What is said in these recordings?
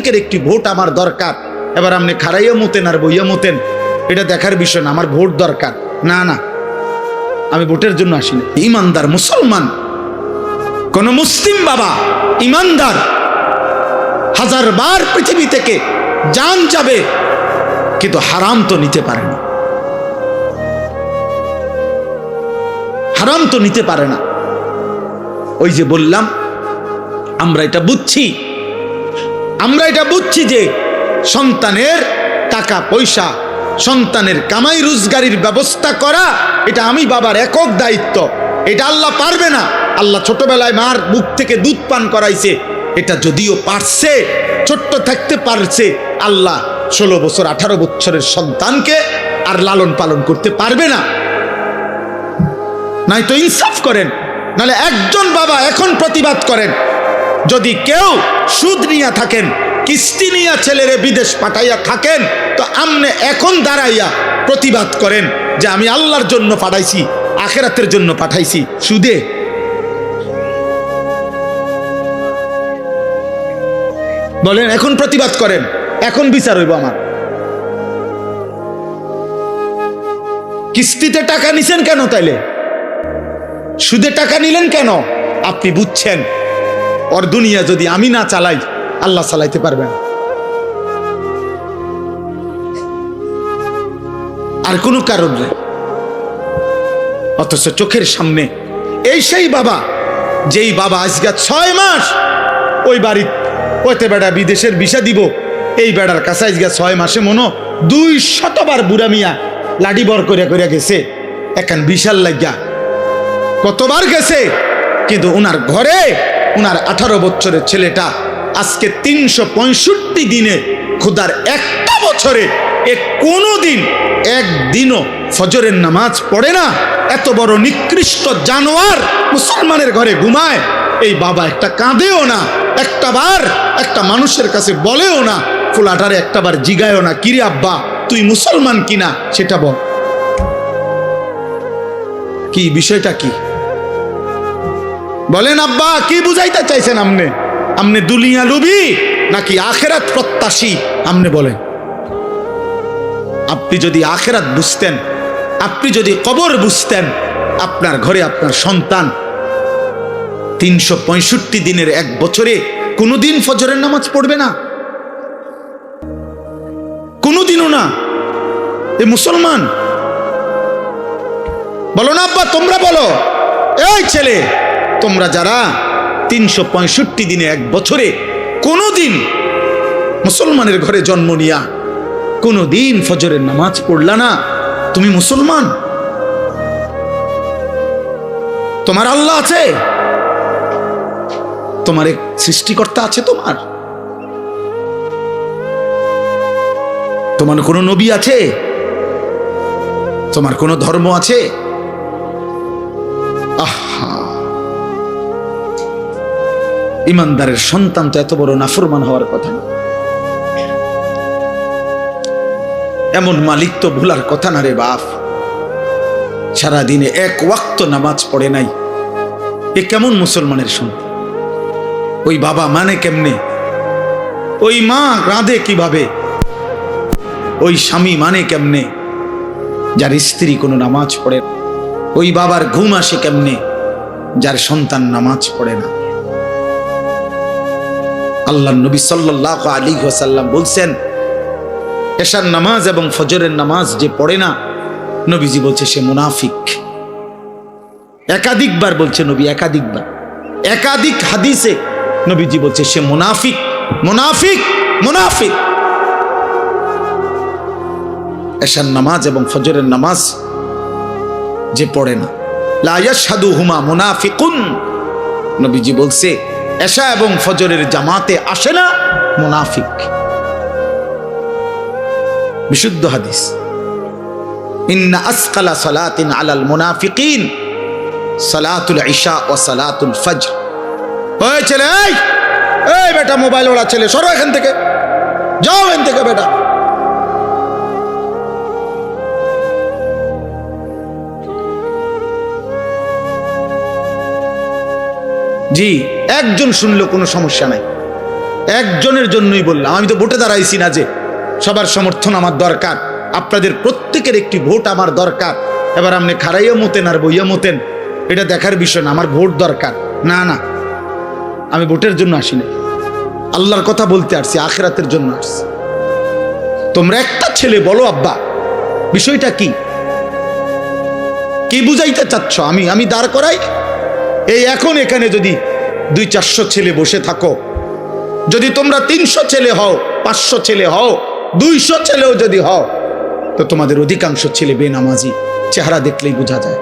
প্রত্যেকের একটি ভোট আমার দরকার। এবার আপনি খারাইয়া মতেন আর বইয়া মতেন, এটা দেখার বিষয় না। আমার ভোট দরকার না, না, আমি ভোটের জন্য আসি না। ইমানদার মুসলমান, কোন মুসলিম বাবা ইমানদার 1000 বার পৃথিবী থেকে জান যাবে, কিন্তু হারাম তো নিতে পারে না, হারাম তো নিতে পারে না। ওই যে বললাম, আমরা এটা বুঝছি যে সন্তানের টাকা পয়সা, সন্তানের কামাই রোজগারির ব্যবস্থা করা, এটা আমি বাবার একক দায়িত্ব। এটা আল্লাহ পারবে না। আল্লাহ ছোটবেলায় মার বুক থেকে দুধ পান করাইছে, এটা যদিও পারছে, ছোট্ট থাকতে পারছে, আল্লাহ 16 বছর 18 বছরের সন্তানকে আর লালন পালন করতে পারবে না। নাই তো ইনসাফ করেন, নাহলে একজন বাবা এখন প্রতিবাদ করেন, যদি কেউ সুদ নিয়া থাকেন, কিস্তি নিয়া ছেলেরে বিদেশ পাঠাইয়া থাকেন, তো আমনে এখন দাঁড়াইয়া প্রতিবাদ করেন যে আমি আল্লাহর জন্য পাঠাইছি, আখিরাতের জন্য পাঠাইছি সুদে। বলেন, এখন প্রতিবাদ করেন, এখন বিচার হইব আমার। কিস্তিতে টাকা নিছেন কেন? তাইলে সুদে টাকা নিলেন কেন? আপনি বুঝছেন ওর দুনিয়া যদি আমি না চালাই, আল্লাহ চালাইতে পারবেন। আর কোনো কারণ নেই। অথচ চোখের সামনে এই সেই বাবা, যেই বাবা আজকে 6 মাস ওই বাড়ি ওতে বেড়া বিদেশের ভিসা দিব, এই বেড়ার কাছে আজকে 6 মাসে মনো 200 বার বুড়া মিয়া লাডি বর করে করে গেছে, এখন বিশাল লাগিয়া কতবার গেছে, কিন্তু ওনার ঘরে ওনার 18 বছরের ছেলেটা আজকে 365 দিনে খোদার একটা বছরে কোনোদিন একদিনও ফজরের নামাজ পড়ে না। এত বড় নিকৃষ্ট জানোয়ার মুসলমানের ঘরে ঘুমায়, এই বাবা একটা কাঁদেও না, একটাবার একটা মানুষের কাছে বলেও না, ফুলাটারে একটাবার জিগায়ও না, কিরে আব্বা তুই মুসলমান কিনা সেটা বল। কি বিষয়টা কি বলেন আব্বা, কি বুঝাইতে চাইছেন? আমনে দুনিয়া লুবি নাকি আখেরাত প্রত্যাশী? আমনে বলেন। আপনি যদি আখেরাত বুঝতেন, আপনি যদি কবর বুঝতেন, আপনার ঘরে আপনার সন্তান 365 দিনের এক বছরে কোনোদিন ফজরের নামাজ পড়বে না, কোনোদিনও না। এ মুসলমান বলো না আব্বা, তোমরা বলো, এই ছেলে তোমরা যারা 365 দিনে এক বছরে কোনোদিন মুসলমানের ঘরে জন্ম নিয়া কোনোদিন ফজরের নামাজ পড়লা না, তুমি মুসলমান? তোমার আল্লাহ আছে, তোমার এক সৃষ্টিকর্তা আছে, তোমার কোনো নবী আছে, তোমার কোনো ধর্ম আছে? আহা, ইমানদারের সন্তান তো এত বড় নাফরমান হওয়ার কথা না। এমন মালিক তো ভুলার কথা না রে বাপ। সারাদিনে এক ওয়াক্ত নামাজ পড়ে নাই, এ কেমন মুসলমানের সন্তান? ওই বাবা মানে কেমনে? ওই মা রাঁধে কিভাবে? ওই স্বামী মানে কেমনে যার স্ত্রী কোনো নামাজ পড়ে? ওই বাবার ঘুম আসে কেমনে যার সন্তান নামাজ পড়ে না? আল্লাহর নবী সাল্লাল্লাহু আলাইহি ওয়াসাল্লাম বলছেন, এশার নামাজ এবং ফজরের নামাজ যে পড়ে না, নবীজি বলছে সে মুনাফিক। একাধিকবার বলছে নবী, একাধিক হাদিসে নবীজি বলছে সে মুনাফিক, মুনাফিক, মুনাফিক। এশার নামাজ এবং ফজরের নামাজ যে পড়ে না, লা ইয়াশহাদুহুমা মুনাফিকুন, নবীজি বলছে এশা এবং ফজরের জামাতে আসে না, মুনাফিক। বিশুদ্ধ হাদিস। ইন্না আসকালা সালাতিন আলাল মুনাফিকিন সালাতুল ইশা ওয়া সালাতুল ফজর। ওই ছেলে, এই বেটা মোবাইল ওলা ছেলে, সরো এখান থেকে, যাও এখান থেকে বেটা। জি, একজন শুনলেও কোনো সমস্যা নাই, একজনের জন্যই বললাম, আমি তো ভোটে দাঁড়াইছি না, যে সবার সমর্থন আমার দরকার, আপনাদের প্রত্যেকের একটি ভোট আমার দরকার। এবার আপনি খারাইয়া মতেন আর বইয়া মতেন, এটা দেখার বিষয় না, আমার ভোট দরকার। না না, আমি ভোটের জন্য আসি না, আল্লাহর কথা বলতে আসছি, আখিরাতের জন্য আসছি। তোমরা একটা ছেলে বলো আব্বা, বিষয়টা কি, কি বুঝাইতে চাচ্ছ? আমি দাঁড় করাই, এই এখন এখানে যদি 200-400 ছেলে বসে থাকো, যদি তোমরা 300 ছেলে হও, 500 ছেলে হও, 200 ছেলেও যদি হও, তো তোমাদের অধিকাংশ ছেলে বেনামাজি, চেহারা দেখলেই বোঝা যায়।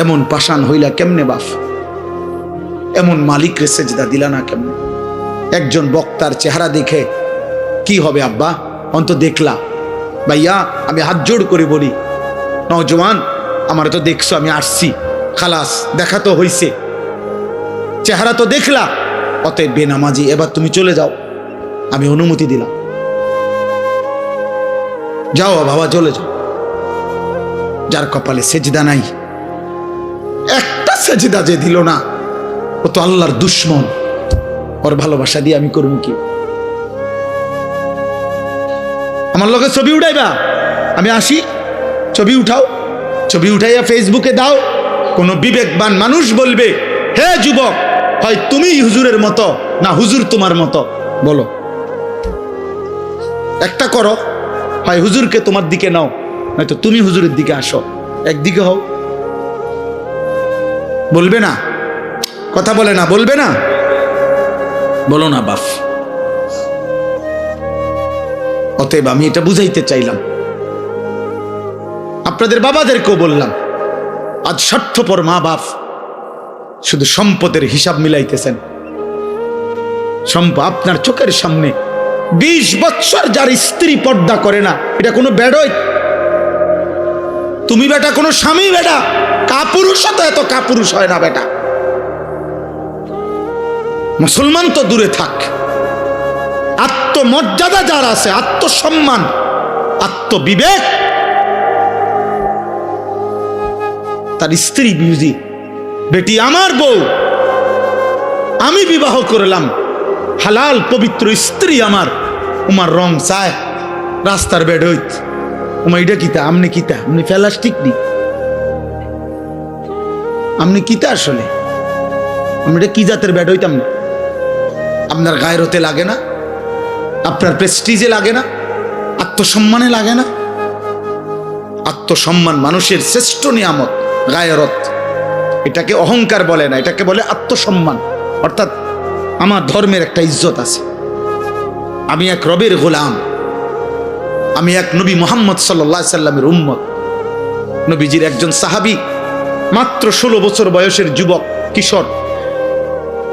এমন পাষাণ হইলা কেমনে বাপ, এমন মালিক রে সেজদা দিলা না কেমনে? একজন বক্তার চেহারা দেখে কি হবে আব্বা? অন্ত দেখলা ভাইয়া, আমি হাত জোড় করে বলি, নওজওয়ান আমার তো দেখছো, আমি আসছি, খালাস, দেখা তো হইছে, চেহারা তো দেখলা, অতএব বেনামাজি, এবার তুমি চলে যাও, আমি অনুমতি দিলাম, যাও বাবা চলে যাও। যার কপালে সেজদা নাই, একটা সেজদা যে দিল না, ও তো আল্লাহর দুশ্মন, ওর ভালোবাসা দিয়ে আমি করবো কি? আমার লগে ছবি উঠাইবা, আমি আসি, ছবি উঠাও, ছবি উঠাইয়া ফেসবুকে দাও, কোন বিবেকবান মানুষ বলবে, হে যুবক, হয় তুমি হুজুরের মতো না হুজুর তোমার মতো, বলো একটা করো, হয় হুজুরকে তোমার দিকে নাও, নয়তো তুমি হুজুরের দিকে আসো, একদিকে হও। বলবে না? কথা বলে না, বলবে না? বলো না বাপ। অতএব আমি এটা বুঝাইতে চাইলাম, আপনাদের বাবাদেরকেও বললাম, আজ স্বার্থপর মা বাপ শুধু সম্পদের হিসাব মিলাইতেছেন। সম্পদ আপনার চোখের সামনে 20 বছর যার স্ত্রী পর্দা করে না, এটা কোনো বেডই? তুমি বেটা কোনো স্বামী বেটা, কাপুরুষ তো এত কাপুরুষ হয় না বেটা। মুসলমান তো দূরে থাক, আত্মমর্যাদা যার আছে, আত্মসম্মান, আত্মবিবেক, তার স্ত্রী বিউজি, বেটি আমার বউ, আমি বিবাহ করলাম, হালাল পবিত্র স্ত্রী আমার, উমার রং চায় রাস্তার বেড হইত, উমা এটা কিতা, আমনি কিতা, আমনি প্লাস্টিক নি, আমনি কিতা আসলে, আমি এটা কি জাতের বেড হইতাম না? আপনার গায়রতে লাগে না? আপনার প্রেস্টিজে লাগে না? আত্মসম্মানে লাগে না? আত্মসম্মান মানুষের শ্রেষ্ঠ নিয়ামত, গায়রত। এটাকে অহংকার বলে না, এটাকে বলে আত্মসম্মান। অর্থাৎ আমার ধর্মের একটা ইজ্জত আছে, আমি এক রবের গোলাম, আমি এক নবী মুহাম্মদ সাল্লাল্লাহু আলাইহি সাল্লামের উম্মত। নবীজির একজন সাহাবী, মাত্র 16 বছর বয়সের যুবক কিশোর,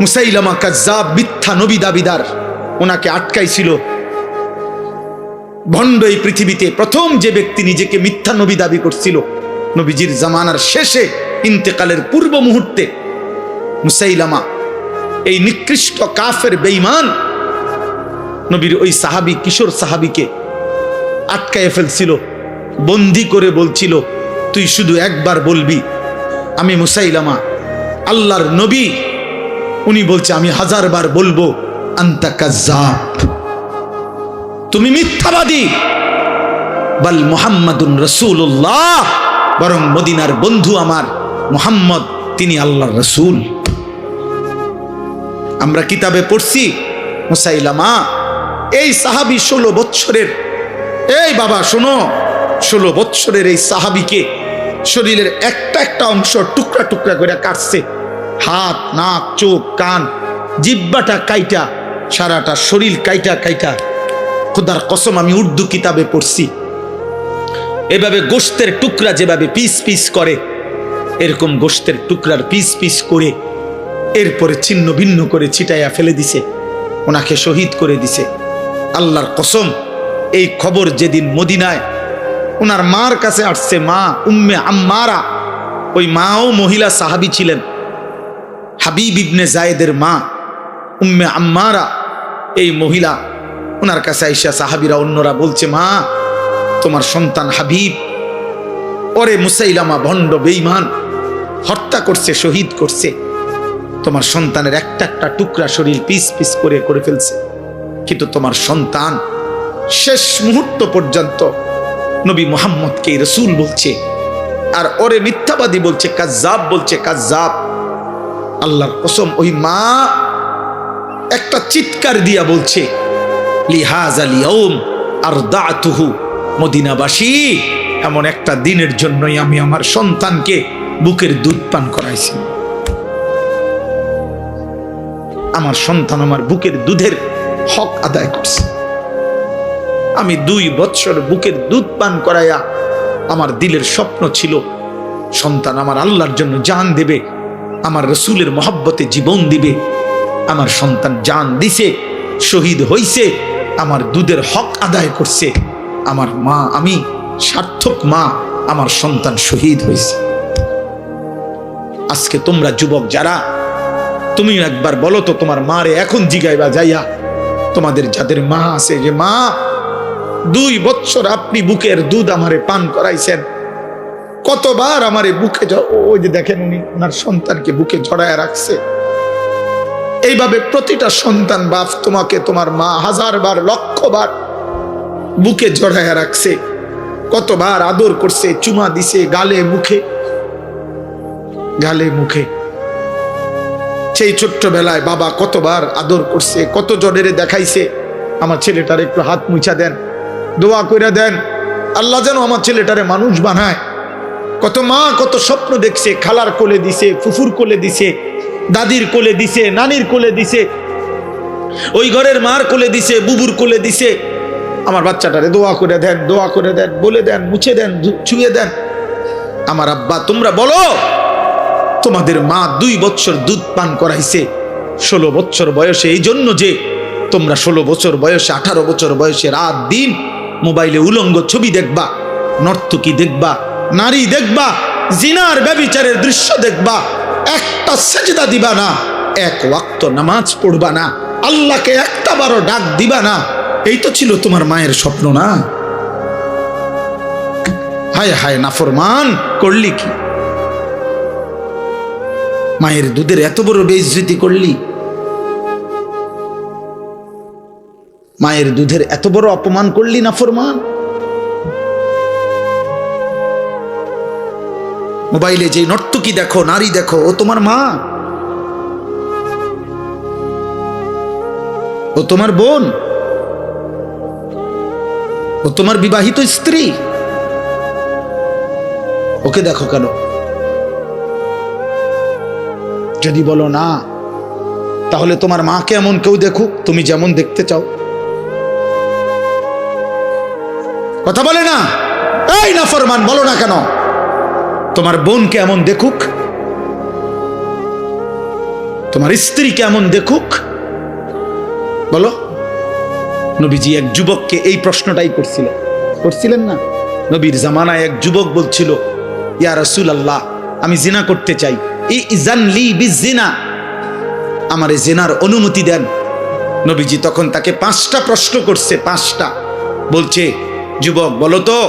মুসাইলামা কাজ্জাব, মিথ্যা নবী দাবিদার, ওনাকে আটকাইছিল। ভণ্ড এই পৃথিবীতে প্রথম যে ব্যক্তি নিজেকে মিথ্যা নবী দাবি করছিল, নবীজির জামানার শেষে, ইন্তেকালের পূর্ব মুহূর্তে, মুসাইলামা এই নিকৃষ্ট কাফের বেঈমান নবীর ওই সাহাবী, কিশোর সাহাবীকে আটকায় ফেলছিল, বন্দি করে বলছিল, তুই শুধু একবার বলবি আমি মুসাইলামা আল্লাহর নবী। উনি বলছে, আমি 1000 বার বলবো আনতা কাজ্জাব, তুমি মিথ্যাবাদী। বাল মুহাম্মাদুন রাসূলুল্লাহ, বরং মদিনার বন্ধু আমার মুহাম্মদ, তিনি আল্লাহর রাসূল। আমরা কিতাবে পড়ছি, মুসাইলামা এই সাহাবী 16 বছরের, এই বাবা শোনো, 16 বছরের এই সাহাবীকে শরীরের একটা একটা অংশ টুকরা টুকরা করে কাটছে, হাত, নাক, চোখ, কান, জিহ্বাটা কাইটা, সারাটা শরীর কাইটা কাইটা। খোদার কসম, আমি উর্দু কিতাবে পড়ছি, এভাবে গোশতের টুকরা যেভাবে পিস পিস করে, এরকম গোশতের টুকরার পিস পিস করে এরপরে ছিন্ন ভিন্ন করে ছিটাইয়া ফেলে দিছে, ওনাকে শহীদ করে দিছে। আল্লাহর কসম, এই খবর যেদিন মদিনায় ওনার মার কাছে আসছে, মা উম্মে আম্মারা, ওই মাও মহিলা সাহাবী ছিলেন, হাবিব ইবনে জায়েদের মা উম্মে আম্মারা, এই মহিলা ওনার কাছে আইসা সাহাবীরা অন্যরা বলছে, মা তোমার সন্তান হাবিব, ওরে মুসাইলামা ভণ্ড বেঈমান হত্যা করছে, শহীদ করছে। তোমার সন্তানের একটা একটা টুকরা শরীর পিস পিস করে ফেলছে, কিন্তু তোমার সন্তান শেষ মুহূর্ত পর্যন্ত নবী মুহাম্মদকে রাসূল বলছে, আর ওরে মিথ্যাবাদী বলছে, কাজ্জাব বলছে, কাজ্জাব। আল্লাহর কসম, ওই মা একটা চিৎকার দিয়া বলছে, লিহাযাল ইয়াউম আরদাতুহু, মদিনাবাসী, এমন একটা দিনের জন্যই আমি আমার সন্তানকে বুকের দুধ পান করাইছি। আমার সন্তান আমার বুকের দুধের হক আদায় করছে। আমি 2 বছর বুকের দুধ পান করাইয়া আমার দিলের স্বপ্ন ছিল সন্তান আমার আল্লাহর জন্য জান দেবে, আমার রাসূলের মহব্বতে জীবন দিবে। আমার সন্তান জান দিছে, শহীদ হইছে, আমার দুধের হক আদায় করছে। আমার মা, আমি সার্থক মা, আমার সন্তান শহীদ হয়েছে। আজকে তোমরা যুবক যারা, তুমি একবার বলো তো তোমার মারে এখন জিগাইবা যাইয়া, তোমাদের যাদের মা আছে, যে মা 2 বছর আপনি বুকের দুধ আমারে পান করাইছেন, কতবার আমারে বুকে, ওই যে দেখেন উনি ওনার সন্তানকে বুকে জড়ায় রাখছে। এইভাবে প্রতিটা সন্তান বাপ তোমাকে তোমার মা 1000 বার, লক্ষ বার বুকে জড়ায় রাখছে, কতবার আদর করছে, চুমা দিছে গালে মুখে, গালে মুখে। সেই ছোট্টবেলায় বাবা কতবার আদর করছে, কত জনের দেখাইছে, আমার ছেলেটার একটু হাত মুছা দেন, দোয়া করে দেন, আল্লাহ যেন আমার ছেলেটারে মানুষ বানায়। কত মা কত স্বপ্ন দেখছে, খালার কোলে দিছে, ফুফুর কোলে দিছে, দাদির কোলে দিছে, নানির কোলে দিছে, ওই ঘরের মার কোলে দিছে, বুবুর কোলে দিছে। আমার বাচ্চাটারে দোয়া করে দেন, দোয়া করে দেন, বলে দেন, মুছে দেন, ছুঁয়ে দেন। আমার আব্বা, তোমরা বলো তোমাদের মা 2 বছর দুধ পান করাইছে 16 বছর বয়সে, এই জন্য যে তোমরা 16 বছর বয়সে, 18 বছর বয়সে রাত দিন মোবাইলে উলঙ্গ ছবি দেখবা, নর্তকী দেখবা, নারী দেখবা, জিনার ব্যভিচারের দৃশ্য দেখবা, একটা সেজদা দিবা না, 1 ওয়াক্ত নামাজ পড়বা না, আল্লাহকে একটা বারও ডাক দিবা না। এই তো ছিল তোমার মায়ের স্বপ্ন না? হায় হায় নাফরমান, করলি কি? মায়ের দুধের এত বড় বেইজ্জতি করলি, মায়ের দুধের এত বড় অপমান করলি নাফরমান। মোবাইলে যে নর্তকী দেখো, নারী দেখো, ও তোমার মা, ও তোমার বোন, ও তোমার বিবাহিত স্ত্রী, ওকে দেখো কেন? যদি বলো না, তাহলে তোমার মাকে এমন কেউ দেখুক তুমি যেমন দেখতে চাও। কথা বলে না? এই নাফরমান, বলো না কেন? তোমার বোনকে এমন দেখুক, তোমার স্ত্রীকে এমন দেখুক, বলো। নবীজি এক যুবককে এই প্রশ্নটাই করছিলেন না? নবীর জামানায় এক যুবক বলছিল, ইয়া রাসূলুল্লাহ, আমি জিনা করতে চাই, ইজান লি বিজিনা, আমারে জিনার অনুমতি দেন। নবীজি তখন তাকে 5টা প্রশ্ন করছে, 5টা। বলছে, যুবক বলো তো,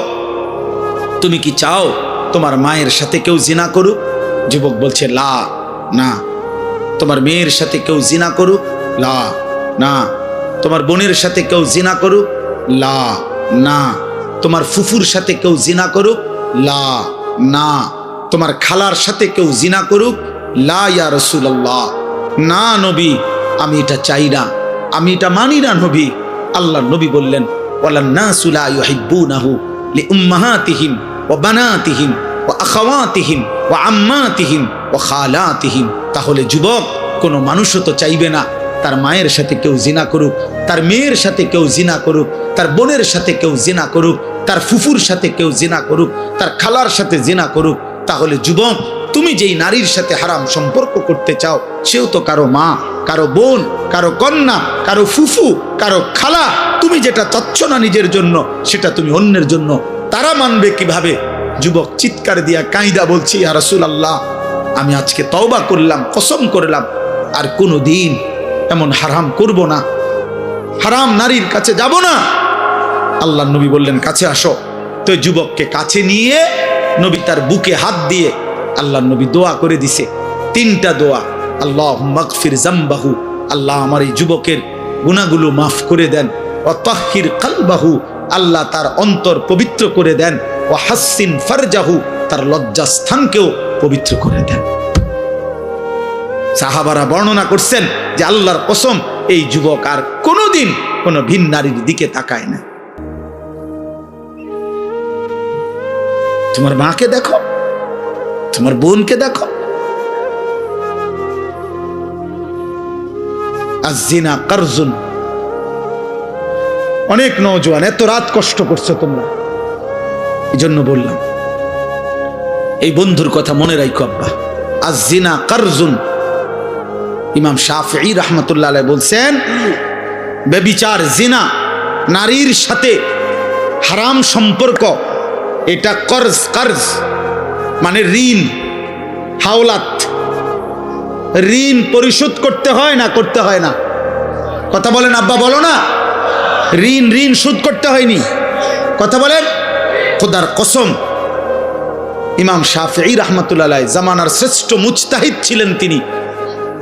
তুমি কি চাও তোমার মায়ের সাথে কেউ জিনা করুক? যুবক বলছে, লা, না। তোমার মেয়ের সাথে কেউ জিনা করুক? লা, না। তোমার বোনের সাথে কেউ জিনা করুক? লা, না। তোমার ফুফুর সাথে কেউ জিনা করুক? লা, না। তোমার খালার সাথে কেউ জিনা করুক? লা ইয়া রাসূলুল্লাহ, না নবী, আমি এটা চাই না, আমি এটা মানি না নবী। আল্লাহ নবী বললেন, ওয়ালান নাসু লা ইউহিব্বুনাহু লিউম্মাহাতিহিম ওয়া বানাতিহিম ওয়া আখাওয়াতিহিম ওয়া আম্মাতিহিম ওয়া খালাতিহিম। তাহলে যুবক, কোনো মানুষও তো চাইবে না তার মায়ের সাথে কেউ জিনা করুক, তার মেয়ের সাথে কেউ জিনা করুক, তার বোনের সাথে কেউ জিনা করুক, তার ফুফুর সাথে কেউ জিনা করুক, তার খালার সাথে জিনা করুক। তাহলে যুবক, তুমি যেই নারীর সাথে হারাম সম্পর্ক করতে চাও, সেও তো কারো মা, কারো বোন, কারো কন্যা, কারো ফুফু, কারো খালা। তুমি যেটা চাচ্ছ না নিজের জন্য, সেটা তুমি অন্যের জন্য। তারা মানবে কিভাবে? যুবক চিৎকার দিয়া কাঁইদা বলছি, ইয়া রাসূলুল্লাহ, আমি আজকে তওবা করলাম, কসম করলাম আর কোনো দিন এমন হারাম করব না, হারাম নারীর কাছে যাব না। আল্লাহ নবী বললেন, কাছে আসো। তো যুবককে কাছে নিয়ে নবী তার বুকে হাত দিয়ে আল্লাহ নবী দোয়া করে দিছে, 3টা দোয়া। আল্লাহুম্মা গফির যামবাহু, আল্লাহ আমার এই যুবকের গুনাহগুলো মাফ করে দেন। ওয়া তাহহির কলবাহু, আল্লাহ তার অন্তর পবিত্র করে দেন। ওয়া হাসসিন ফারজাহু, তার লজ্জাস্থানকেও পবিত্র করে দেন। সাহাবারা বর্ণনা করছেন যে আল্লাহর কসম, এই যুবক আর কোনোদিন কোনো ভিন নারীর দিকে তাকায় না। তোমার মাকে দেখো, তোমার বোনকে দেখো। আয-যিনা কারজুন। অনেক নওজোয়ান এত রাত কষ্ট করছো তোমরা, এই জন্য বললাম এই বন্ধুর কথা মনে রাখো আব্বা। আয-যিনা কারজুন। ইমাম শাফিঈ রাহমাতুল্লাহ আলাইহি বলছেন, ব্যভিচার, জিনা, নারীর সাথে হারাম সম্পর্ক, এটা কর্জ, কর্জ মানে ঋণ, হাওলাত। ঋণ পরিশোধ করতে হয় না, করতে হয় না? কথা বলেন আব্বা, বলো না। ঋণ ঋণ শোধ করতে হয়নি, কথা বলেন। খোদার কসম, ইমাম শাফিঈ রাহমাতুল্লাহ আলাইহি জামানার শ্রেষ্ঠ মুজতাহিদ ছিলেন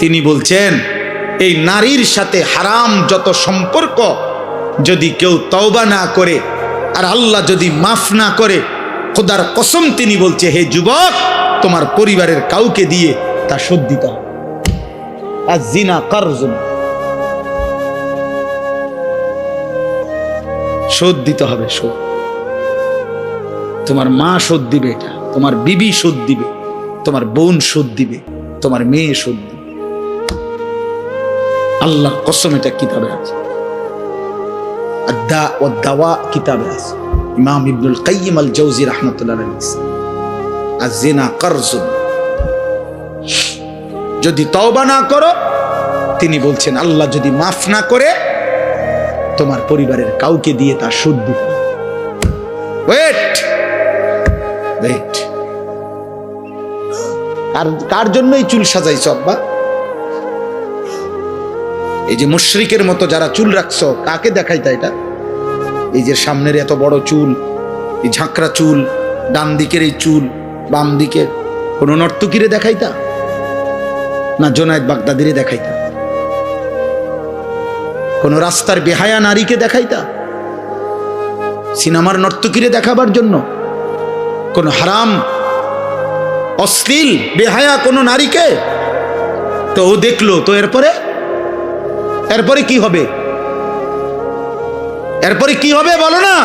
তিনি বলছেন, এই নারীর সাথে হারাম যত সম্পর্ক যদি কেউ তওবা না করে আর আল্লাহ যদি মাফ না করে, খোদার কসম তিনি বলছে, হে যুবক, তোমার পরিবারের কাউকে দিয়ে তা শোধ দিতে হবে। আয-যিনা কারজুন, শোধ দিতে হবে, শোধ। তোমার মা শোধ দিবে, এটা তোমার বিবি শোধ দিবে, তোমার বোন শোধ দিবে, তোমার মেয়ে শোধ দিবে। আল্লাহ কসম, এটা কিতাবে আছে, আদ-দা ওয়াদ দাওয়া কিতাবে আছে। ইমাম ইবনুল কাইয়িম আল জাওজি রাহমাতুল্লাহ আলাইহি, আয-যিনা কারজুন। যদি তওবা না করো, তিনি বলছেন আল্লাহ যদি মাফ না করে, তোমার পরিবারের কাউকে দিয়ে তা শোধ দিতে হবে। ওয়েট ওয়েট, কার জন্যই চুল সাজাইছো আব্বা? এই যে মুশরিকের মতো যারা চুল রাখছো, কাকে দেখাইতা এটা? এই যে সামনের এত বড় চুল, এই ঝাঁকড়া চুল, ডান দিকের এই চুল, বাম দিকে কোন নর্তকীরে দেখাইতা না জোনায়েদ বাগদাদিরে দেখাইতা? কোন রাস্তার বেহায়া নারীকে দেখাইতা? সিনেমার নর্তকীরে দেখাবার জন্য? কোন হারাম অশ্লীল বেহায়া কোন নারীকে? তো ও দেখলো, তো এরপরে কি হবে? এরপরে কি হবে বলো না?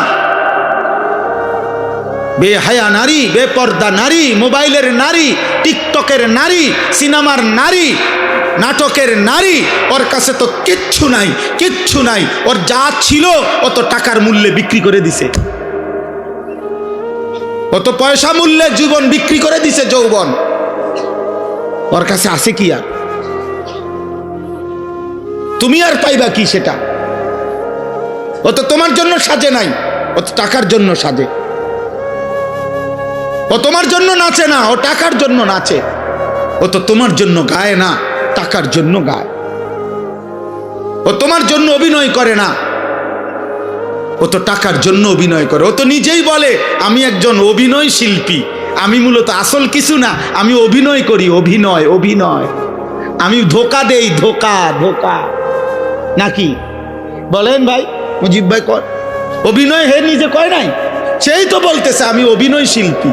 বেহায়া নারী, বেপর্দা নারী, মোবাইলের নারী, টিকটকের নারী, সিনেমার নারী, নাটকের নারী, ওর কাছে তো কিচ্ছু নাই, কিচ্ছু নাই। ওর যা ছিল অত টাকার মূল্যে বিক্রি করে দিছে, অত পয়সা মূল্যে জীবন বিক্রি করে দিছে, যৌবন। ওর কাছে আছে কি আর? তুমি আর পাইবা কি সেটা? ও তো তোমার জন্য সাজে নাই, ও তো টাকার জন্য সাজে। ও তোমার জন্য নাচে না, ও টাকার জন্য নাচে। ও তো তোমার জন্য গায় না, টাকার জন্য গায়। ও তোমার জন্য অভিনয় করে না, ও তো টাকার জন্য অভিনয় করে। ও তো নিজেই বলে আমি একজন অভিনয় শিল্পী, আমি মূলত আসল কিছু না, আমি অভিনয় করি, অভিনয় অভিনয়, আমি ধোকা দেই, ধোকা ধোকা। নাকি বলেন ভাই মুজিব ভাই? কর অভিনয়, হে নিজে কয় নাই? সেই তো বলতেছে আমি অভিনয় শিল্পী,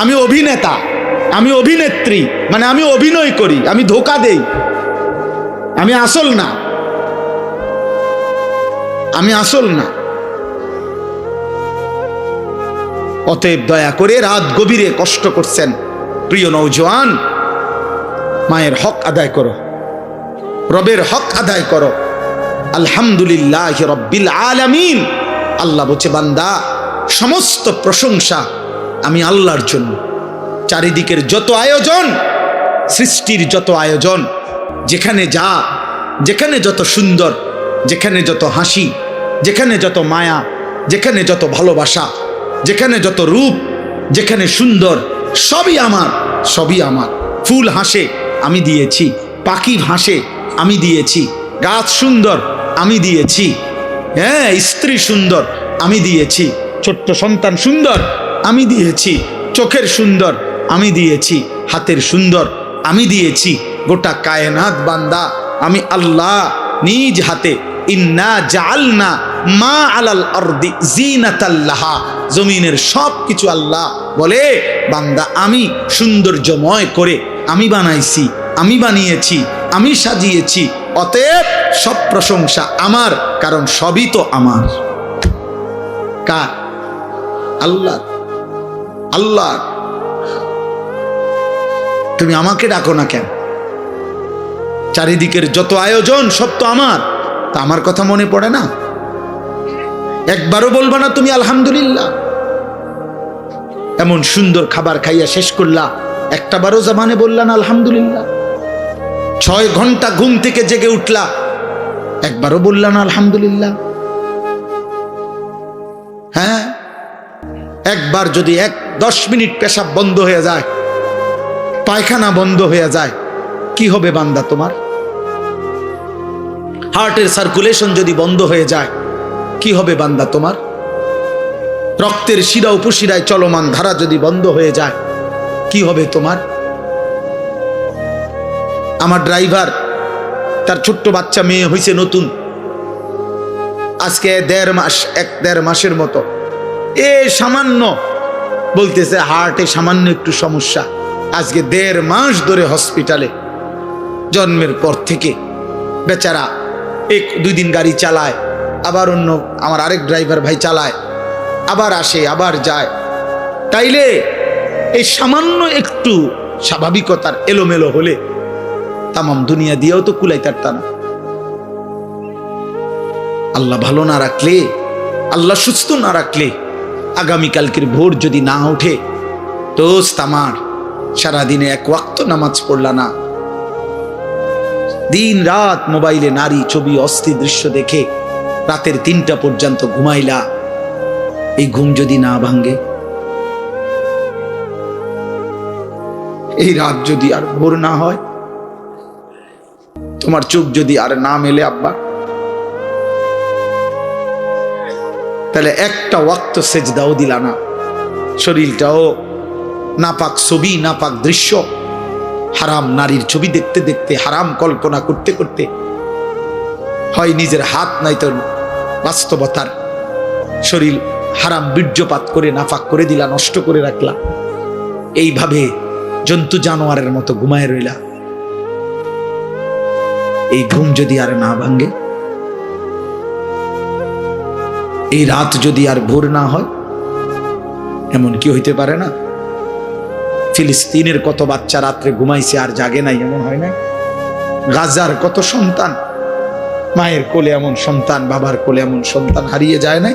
আমি অভিনেতা, আমি অভিনেত্রী, মানে আমি অভিনয় করি, আমি ধোকা দেই, আমি আসল না, আমি আসল না। অতএব দয়া করে রাত গভীরে কষ্ট করছেন প্রিয় নওজোয়ান, মায়ের হক আদায় করো, রবের হক আদায় করো। আলহামদুলিল্লাহ রব্বিল আলামিন। আল্লাহ বলছে, বান্দা সমস্ত প্রশংসা আমি আল্লাহর জন্য। চারিদিকের যত আয়োজন, সৃষ্টির যত আয়োজন, যেখানে যা, যেখানে যত সুন্দর, যেখানে যত হাসি, যেখানে যত মায়া, যেখানে যত ভালোবাসা, যেখানে যত রূপ, যেখানে সুন্দর, সবই আমার, সবই আমার। ফুল হাসে আমি দিয়েছি, পাখি হাসে আমি দিয়েছি, গাছ সুন্দর আমি দিয়েছি, হ্যাঁ স্ত্রী সুন্দর আমি দিয়েছি, ছোট্ট সন্তান সুন্দর আমি দিয়েছি, চোখের সুন্দর আমি দিয়েছি, হাতের সুন্দর আমি দিয়েছি, গোটা কায়নাত বান্দা, আমি আল্লাহ নিজ হাতে ইন্না জাআলনা মা আলাল আরদি জিনাতাল লাহা, জমিনের সব কিছু আল্লাহ বলে বান্দা আমি সৌন্দর্যময় করে আমি বানাইছি, আমি বানিয়েছি, আমি সাজিয়েছি, অতএব সব প্রশংসা আমার, কারণ সবই তো আমার। কার? আল্লাহ। আল্লাহ। তুমি আমাকে ডাকো না কেন? চারিদিকের যত আয়োজন সব তো আমার, তা আমার কথা মনে পড়ে না? একবারও বলবা না তুমি আলহামদুলিল্লাহ? এমন সুন্দর খাবার খাইয়া শেষ করলা, একটা বারও জবানে বললা না আলহামদুলিল্লাহ? 6 ঘন্টা ঘুম থেকে জেগে উঠলা, একবারও বললা না আলহামদুলিল্লাহ? হ্যাঁ, একবার যদি 10 মিনিট পেশাব বন্ধ হয়ে যায়, পায়খানা বন্ধ হয়ে যায়, কি হবে বান্দা তোমার? হার্টের সার্কুলেশন যদি বন্ধ হয়ে যায়, কি হবে বান্দা তোমার? রক্তের শিরা উপশিরায় চলমান ধারা যদি বন্ধ হয়ে যায়, কি হবে তোমার? আমার ড্রাইভার, তার ছোট্ট বাচ্চা মেয়ে হয়েছে নতুন, আজকে 1.5 মাসের মতো, সামান্য বলতেছে হার্টে সামান্য একটু সমস্যা। আজকে 1.5 মাস ধরে হসপিটালে, জন্মের পর থেকে বেচারা 1-2 দিন গাড়ি চালায়, আবার অন্য আমার আরেক ড্রাইভার ভাই চালায়, আবার আসে আবার যায়। তাইলে এই সামান্য একটু স্বাভাবিকতার এলোমেলো হলে তামাম দুনিয়া দিয়েও তো কুলাইতে পারত না। আল্লাহ ভালো না রাখলে, আল্লাহ সুস্থ না রাখলে, আগামীকালকের ভোর যদি না ওঠে, দোস্ত আমার সারাদিনে 1 ওয়াক্ত নামাজ পড়লা না, দিন রাত মোবাইলে নারী ছবি অস্থির দৃশ্য দেখে রাতের 3টা পর্যন্ত ঘুমাইলা, এই ঘুম যদি না ভাঙ্গে, এই রাত যদি আর ভোর না হয়, তোমার চোখ যদি আর না মেলে আব্বা, তাহলে একটা ওয়াক্ত সেজদাও দিলা না, শরীরটাও নাপাক ছবি, নাপাক দৃশ্য, হারাম নারীর ছবি দেখতে দেখতে, হারাম কল্পনা করতে করতে, হয় নিজের হাত নাই তো বাস্তবতার শরীর হারাম বীর্যপাত করে নাপাক করে দিলা, নষ্ট করে রাখলা, এইভাবে জন্তু জানোয়ারের মতো ঘুমায় রইলা। এই ঘুম যদি আর না ভাঙ্গে, এই রাত যদি আর ভোর না হয়, এমন কি হইতে পারে না? ফিলিস্তিনের কত বাচ্চা রাত্রে ঘুমাইছে আর জাগে নাই, এমন হয় না? গাজার কত সন্তান, মায়ের কোলে এমন সন্তান, বাবার কোলে এমন সন্তান হারিয়ে যায় না?